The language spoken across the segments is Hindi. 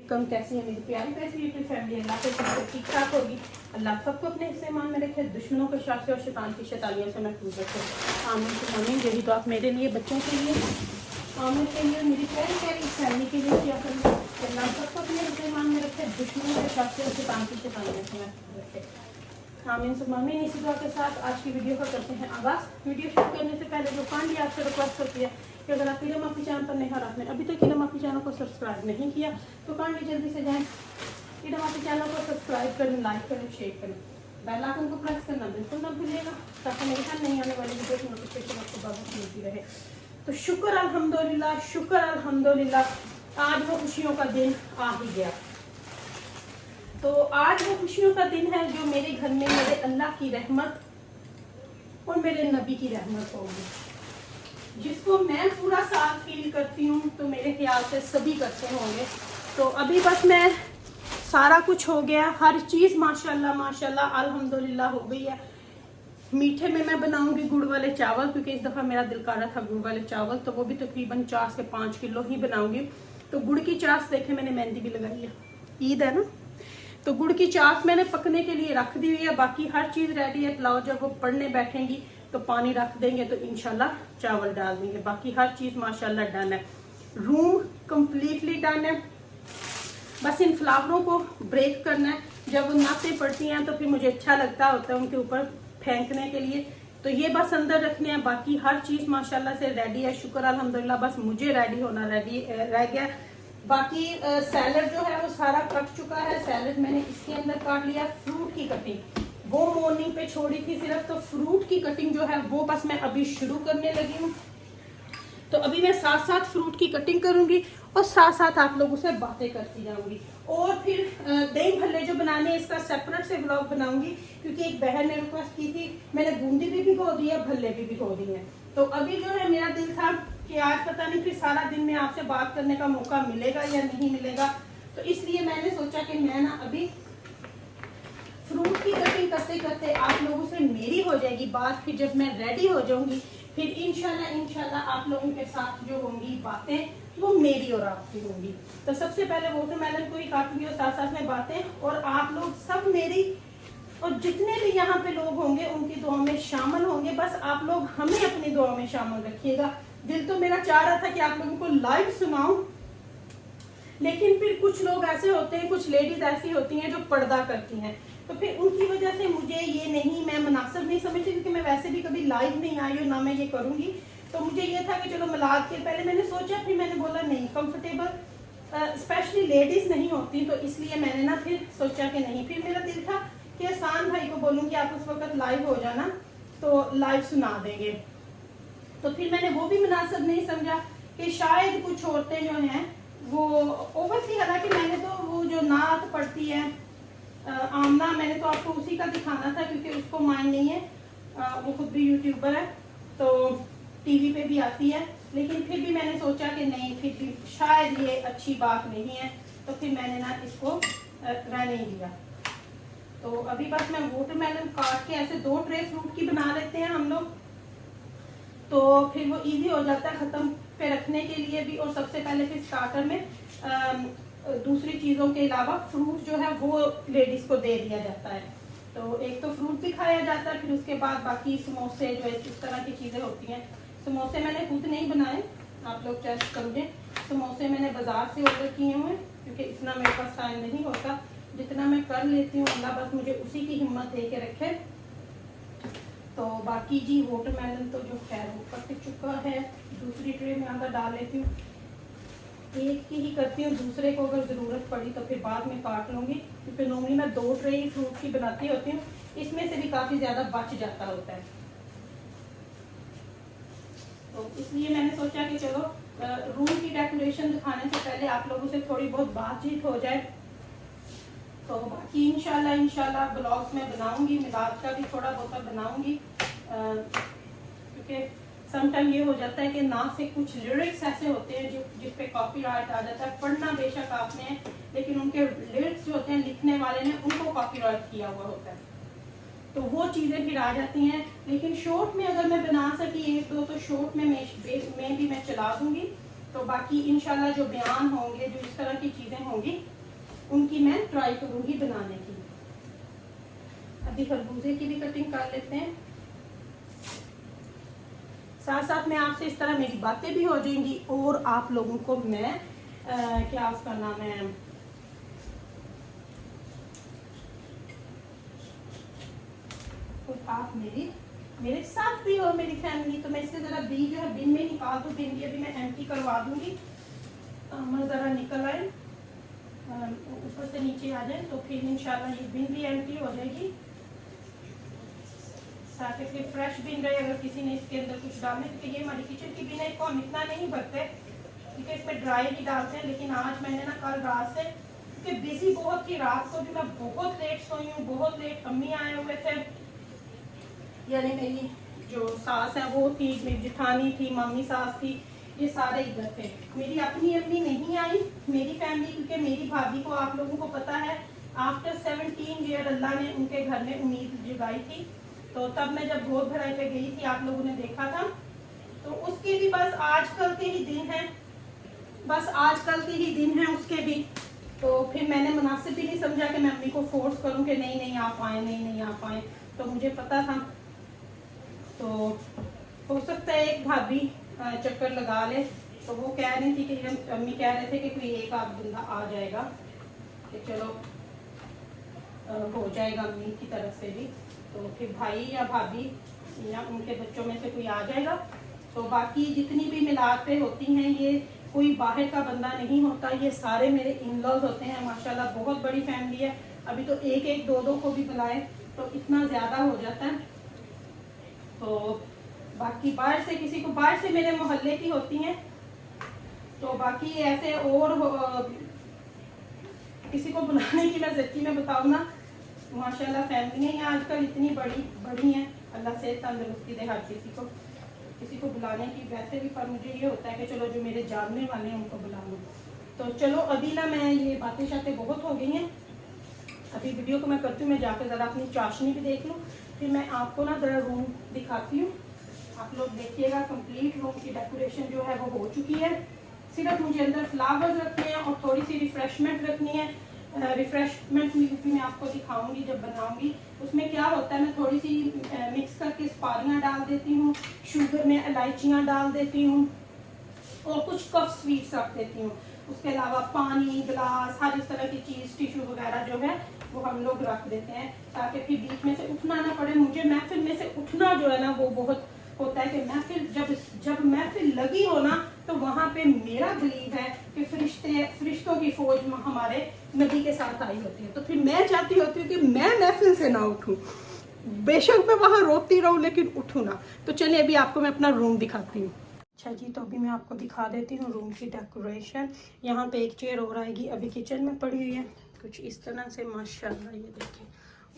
कम कैसी है मेरी प्यारी पैसी यूट्यूब फैमिली। अल्लाह के शुक्र ठीक ठाक होगी। अल्लाह सबको अपने हिस्से मान में रखे, दुश्मनों के शार से और शैतान की शैतानियों से महफूज रखे। आमीन तो आमीन। यही तो आप मेरे लिए, बच्चों के लिए, आमिर के लिए, मेरी प्यारी प्यारी फैमिली के लिए क्या करें। अल्लाह सबको अपने हिस्से मान में रखे, दुश्मनों के शार से और शैतान की शैतानियों से महफूज रखे। आमीन तो आमीन। इसी दुआ के साथ आज की वीडियो का करते हैं आगाज़। वीडियो शुरू करने से पहले जो कांडी आपसे रिक्वेस्ट करती है कि अगर आप इलम आपकी चैनल पर नहीं और आपने अभी तक इलम आपकी चैनल को सब्सक्राइब नहीं किया तो कांडी जल्दी से जाएं, इलम आपकी चैनल को सब्सक्राइब करें, लाइक करें, शेयर करें, बेल आइकन को प्रेस करना बिल्कुल ना भूलिएगा ताकि मेरे साथ नहीं आने वाली वीडियो की नोटिफिकेशन आपको बहुत मिलती रहे। तो शुक्र अल्हम्दुलिल्लाह, शुक्र अल्हम्दुलिल्लाह, आज वो खुशियों का दिन आ ही गया। तो आज वो खुशियों का दिन है जो मेरे घर में मेरे अल्लाह की रहमत और मेरे नबी की रहमत होगी, जिसको मैं पूरा साल फील करती हूँ तो मेरे ख्याल से सभी करते होंगे। तो अभी बस मैं सारा कुछ हो गया, हर चीज़ माशाल्लाह माशाल्लाह अल्हम्दुलिल्लाह हो गई है। मीठे में मैं बनाऊंगी गुड़ वाले चावल, क्योंकि इस दफ़ा मेरा दिल कर रहा था गुड़ वाले चावल, तो वो भी तकरीबन 4 से 5 किलो ही बनाऊंगी। तो गुड़ की चास देखे मैंने मेहंदी भी लगाई है, ईद है ना, तो गुड़ की चास मैंने पकने के लिए रख दी हुई है। बाकी हर चीज़ रेडी है। पुलाव जब वो पड़ने बैठेंगी तो पानी रख देंगे तो इंशाल्लाह चावल डाल देंगे। बाकी हर चीज़ माशाल्लाह डन है, रूम कम्प्लीटली डन है। बस इन फ्लावरों को ब्रेक करना है। जब वो नाते पड़ती हैं तो फिर मुझे अच्छा लगता होता है उनके ऊपर फेंकने के लिए, तो ये बस अंदर रखने हैं। बाकी हर चीज़ माशाल्लाह से रेडी है, शुक्र अल्हम्दुलिल्लाह। बस मुझे रेडी होना रेडी रह गया। बाकी सैलड जो है वो सारा कट चुका है। सैलड मैंने इसके अंदर काट लिया। फ्रूट की कटिंग वो मॉर्निंग पे छोड़ी थी सिर्फ, तो फ्रूट की कटिंग जो है वो बस मैं अभी शुरू करने लगी हूँ। तो अभी मैं साथ साथ फ्रूट की कटिंग करूंगी और साथ साथ आप लोगों से बातें करती जाऊंगी। और फिर दही भल्ले जो बनाने हैं इसका सेपरेट से व्लॉग बनाऊंगी, क्योंकि एक बहन ने रिक्वेस्ट की थी। मैंने बूंदी भी भिगो दी है, भल्ले भी भिगो दिए हैं। तो अभी जो है मेरा दिल था कि आज पता नहीं फिर सारा दिन में आपसे बात करने का मौका मिलेगा या नहीं मिलेगा, तो इसलिए मैंने सोचा कि मैं ना अभी फ्रूट की कटिंग करते करते आप लोगों से मेरी हो जाएगी बात। फिर जब मैं रेडी हो जाऊंगी फिर इंशाल्लाह आप लोगों के साथ जो होंगी बातें वो मेरी और आपकी होंगी। तो सबसे पहले वाटरमेलन को ही काटूंगी और साथ साथ में बातें, और आप लोग सब मेरी और जितने भी यहाँ पे लोग होंगे उनकी दुआ में शामिल होंगे। बस आप लोग हमें अपनी दुआ में शामिल रखिएगा। दिल तो मेरा चाह रहा था कि आप लोगों को लाइव सुनाऊं, लेकिन फिर कुछ लोग ऐसे होते हैं, कुछ लेडीज ऐसी होती हैं जो पर्दा करती हैं, तो फिर उनकी वजह से मुझे ये नहीं, मैं मुनासिब नहीं समझती, क्योंकि मैं वैसे भी कभी लाइव नहीं आई हूँ ना मैं ये करूँगी। तो मुझे ये था कि चलो मिलाद के पहले मैंने सोचा, फिर मैंने बोला नहीं कंफर्टेबल स्पेशली लेडीज नहीं होती, तो इसलिए मैंने ना फिर सोचा कि नहीं। फिर मेरा दिल था कि आसान भाई को बोलूँगी आप उस वक्त लाइव हो जाना तो लाइव सुना देंगे। तो फिर मैंने वो भी मुनासिब नहीं समझा कि शायद कुछ औरतें जो हैं वो ओवरसी, हालांकि मैंने तो वो जो नात पढ़ती है आमना, मैंने तो आपको उसी का दिखाना था क्योंकि उसको माइंड नहीं है, वो खुद भी यूट्यूबर है तो टीवी पे भी आती है, लेकिन फिर भी मैंने सोचा कि नहीं फिर भी शायद ये अच्छी बात नहीं है, तो फिर मैंने ना इसको रहने ही दिया। तो अभी बस मैं वाटरमेलन काट के ऐसे 2 ट्रे फ्रूट की बना लेते हैं हम लोग, तो फिर वो इजी हो जाता है ख़त्म पे रखने के लिए भी। और सबसे पहले फिर स्टार्टर में दूसरी चीज़ों के अलावा फ्रूट जो है वो लेडीज़ को दे दिया जाता है। तो एक तो फ्रूट भी खाया जाता है, फिर उसके बाद बाकी समोसे जो है इस तरह की चीज़ें होती हैं। समोसे मैंने खुद नहीं बनाए, आप लोग चेक करोगे। समोसे मैंने बाज़ार से ऑर्डर किए हुए हैं क्योंकि इतना मेरे पास टाइम नहीं होता, जितना मैं कर लेती हूँ अल्लाह बस मुझे उसी की हिम्मत दे के रखे। तो बाकी जी वाटरमेलन तो जो खैर वो कट चुका है, दूसरी ट्रे में अंदर डाल लेती हूँ। एक की ही करती हूँ, दूसरे को अगर ज़रूरत पड़ी तो फिर बाद में काट लूँगी, क्योंकि नॉर्मली मैं 2 ट्रे ही फ्रूट की बनाती होती हूँ, इसमें से भी काफ़ी ज़्यादा बच जाता होता है। तो इसलिए मैंने सोचा कि चलो रूम की डेकोरेशन दिखाने से पहले आप लोगों से थोड़ी बहुत बातचीत हो जाए। तो बाकी इंशाल्लाह ब्लॉग्स में बनाऊंगी, मिलाद का भी थोड़ा बहुत बनाऊंगी, क्योंकि समटाइम ये हो जाता है कि ना से कुछ लिरिक्स ऐसे होते हैं जो जिस पे कॉपीराइट आ जाता है। पढ़ना बेशक आपने है, लेकिन उनके लिरिक्स जो होते हैं लिखने वाले ने उनको कॉपीराइट किया हुआ होता है, तो वो चीज़ें फिर आ जाती हैं। लेकिन शॉर्ट में अगर मैं बना सकी 1-2 तो शॉर्ट में भी मैं चला दूंगी। तो बाकी इंशाल्लाह जो बयान होंगे, जो इस तरह की चीज़ें होंगी उनकी मैं ट्राई करूँगी बनाने की। अभी खरबूजे की भी कटिंग कर लेते हैं, साथ साथ में आपसे इस तरह मेरी बातें भी हो जाएंगी और आप लोगों को मैं क्या उसका नाम है, और आप मेरे साथ भी हो, मेरी फैमिली। तो मैं इससे ज़रा बी जो है बिन में निकाल दूँ, बिन भी अभी मैं एम्प्टी करवा दूँगी, ज़रा निकल आए, ऊपर से नीचे आ जाए, तो फिर इंशाल्लाह ये बिन भी एम्प्टी हो जाएगी, ताकि फिर फ्रेश बिन रहे अगर किसी ने इसके अंदर कुछ डालने। क्योंकि ये हमारी किचन की बिन है, इसको हम इतना नहीं भरते क्योंकि इसमें ड्राई भी डालते हैं। लेकिन आज मैंने ना कल रात से, क्योंकि बिजी बहुत थी, रात को भी मैं बहुत लेट सोई हूँ, बहुत लेट। अम्मी आए हुए थे, यानी मेरी जो सास है वो थी, मेरी जिठानी थी, मम्मी सास थी, ये सारे इधर थे। मेरी अपनी अम्मी नहीं आई, मेरी फैमिली, क्योंकि मेरी भाभी को आप लोगों को पता है आफ्टर 17 ईयर अल्लाह ने उनके घर में उम्मीद जगाई थी। तो तब मैं जब गोद भराई पे गई थी, आप लोगों ने देखा था, तो उसके भी बस आजकल के ही दिन है, बस आजकल के ही दिन है उसके भी। तो फिर मैंने मुनासिब भी नहीं समझा कि मैं अम्मी को फोर्स करूं कि नहीं नहीं आप आए, नहीं नहीं आप आए। तो मुझे पता था, तो हो सकता है एक भाभी चक्कर लगा ले। तो वो कह रही थी कि अम्मी कह रहे थे कि कोई एक आध बंदा आ जाएगा, कि चलो हो जाएगा अम्मी की तरफ से भी। तो फिर भाई या भाभी या उनके बच्चों में से कोई आ जाएगा। तो बाकी जितनी भी मिलापे होती हैं, ये कोई बाहर का बंदा नहीं होता, ये सारे मेरे इन लॉज होते हैं। माशाल्लाह बहुत बड़ी फैमिली है। अभी तो एक एक दो दो को भी बुलाए तो इतना ज़्यादा हो जाता है। तो बाकी बाहर से किसी को, बाहर से मेरे मोहल्ले की होती हैं, तो बाकी ऐसे और किसी को बुलाने की मैं सच्ची में बताऊँ ना, माशाल्लाह फैमिलियाँ ही आजकल इतनी बड़ी हैं। अल्लाह से तंदुरुस्ती दे हर किसी को बुलाने की। वैसे भी पर मुझे ये होता है कि चलो जो मेरे जानने वाले हैं उनको बुला लो। तो चलो अभी ना मैं ये बातें शातें बहुत हो गई हैं, अभी वीडियो को मैं करती हूँ, मैं जाकर ज़रा अपनी चाशनी भी देख लूँ, फिर मैं आपको ना ज़रा रूम दिखाती हूँ। आप लोग देखिएगा, कंप्लीट रूम की डेकोरेशन जो है वो हो चुकी है। सिर्फ मुझे अंदर फ्लावर्स रखने हैं और थोड़ी सी रिफ्रेशमेंट रखनी है। रिफ्रेशमेंट भी मैं आपको दिखाऊंगी जब बनाऊंगी। उसमें क्या होता है, मैं थोड़ी सी मिक्स करके सुपारियाँ डाल देती हूँ, शुगर में इलायचियाँ डाल देती हूँ और कुछ कप स्वीट्स रख देती हूँ। उसके अलावा पानी, गिलास, हर इस तरह की चीज़, टिश्यू वगैरह जो है वो हम लोग रख देते हैं, ताकि फिर बीच में से उठना ना पड़े। मुझे महफिल में से उठना जो है ना वो बहुत होता है कि महफिल जब महफिल लगी हो ना, तो वहाँ पे मेरा बिलीव है कि फरिश्तों की फौज हमारे नबी के साथ आई होती है। तो फिर मैं चाहती होती हूँ कि मैं महफिल से ना उठूँ, बेशक मैं वहाँ रोती रहूँ लेकिन उठूँ ना। तो चलिए अभी आपको मैं अपना रूम दिखाती हूँ। अच्छा जी, तो अभी मैं आपको दिखा देती हूँ रूम की डेकोरेशन। यहाँ पे एक चेयर और आएगी, अभी किचन में पड़ी हुई है कुछ इस तरह से। माशाल्लाह ये देखिए,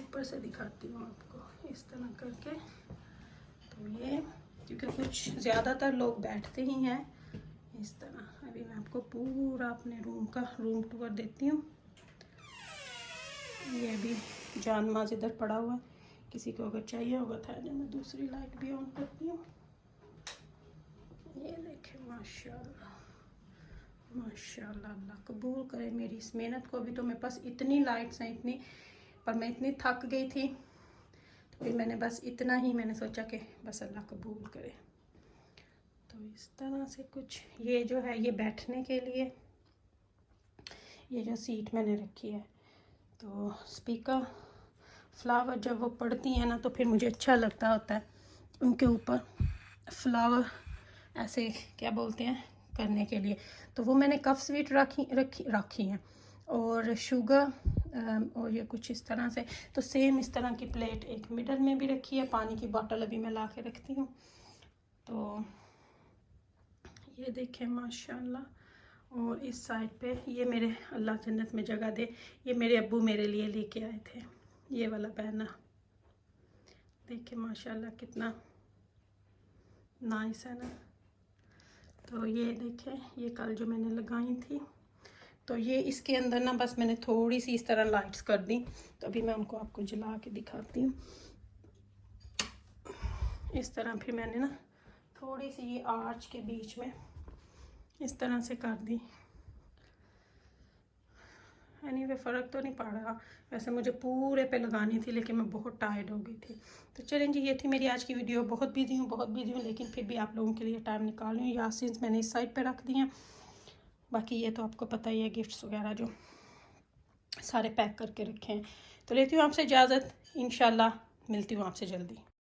ऊपर से दिखाती हूँ आपको इस तरह करके। तो ये क्योंकि कुछ ज़्यादातर लोग बैठते ही हैं इस तरह। अभी मैं आपको पूरा अपने रूम टूर देती हूँ। ये अभी जानमाज इधर पड़ा हुआ है, किसी को अगर चाहिए होगा था। जब मैं दूसरी लाइट भी ऑन करती हूँ, ये देखें माशाल्लाह माशाल्लाह। अल्लाह कबूल करे मेरी इस मेहनत को। अभी तो मेरे पास इतनी लाइट्स हैं, इतनी, पर मैं इतनी थक गई थी, तो फिर मैंने बस इतना ही मैंने सोचा कि बस अल्लाह कबूल करे। तो इस तरह से कुछ ये जो है ये बैठने के लिए, ये जो सीट मैंने रखी है। तो स्पीकर फ्लावर जब वो पड़ती हैं ना, तो फिर मुझे अच्छा लगता होता है उनके ऊपर फ्लावर ऐसे क्या बोलते हैं करने के लिए। तो वो मैंने कप स्वीट रखी हैं और शुगर और ये कुछ इस तरह से। तो सेम इस तरह की प्लेट एक मिडल में भी रखी है। पानी की बोतल अभी मैं ला के रखती हूँ। तो ये देखें माशाल्लाह। और इस साइड पे ये मेरे, अल्लाह जन्नत में जगह दे, ये मेरे अब्बू मेरे लिए लेके आए थे, ये वाला पहना। देखिए माशाल्लाह कितना नाइस है ना। तो ये देखें, ये कल जो मैंने लगाई थी, तो ये इसके अंदर ना बस मैंने थोड़ी सी इस तरह लाइट्स कर दी। तो अभी मैं उनको आपको जला के दिखाती हूँ इस तरह। फिर मैंने ना थोड़ी सी ये आर्च के बीच में इस तरह से कर दी। एनीवे फ़र्क तो नहीं पड़ रहा। वैसे मुझे पूरे पे लगानी थी लेकिन मैं बहुत टायर्ड हो गई थी। तो चलें जी, ये थी मेरी आज की वीडियो। बहुत बिजी हूँ लेकिन फिर भी आप लोगों के लिए टाइम निकाल रही हूँ। यासीन मैंने इस साइड पे रख दिए, बाकी ये तो आपको पता ही है, गिफ्ट्स वगैरह जो सारे पैक करके रखे हैं। तो लेती हूँ आपसे इजाज़त, इंशाल्लाह मिलती हूँ आपसे जल्दी।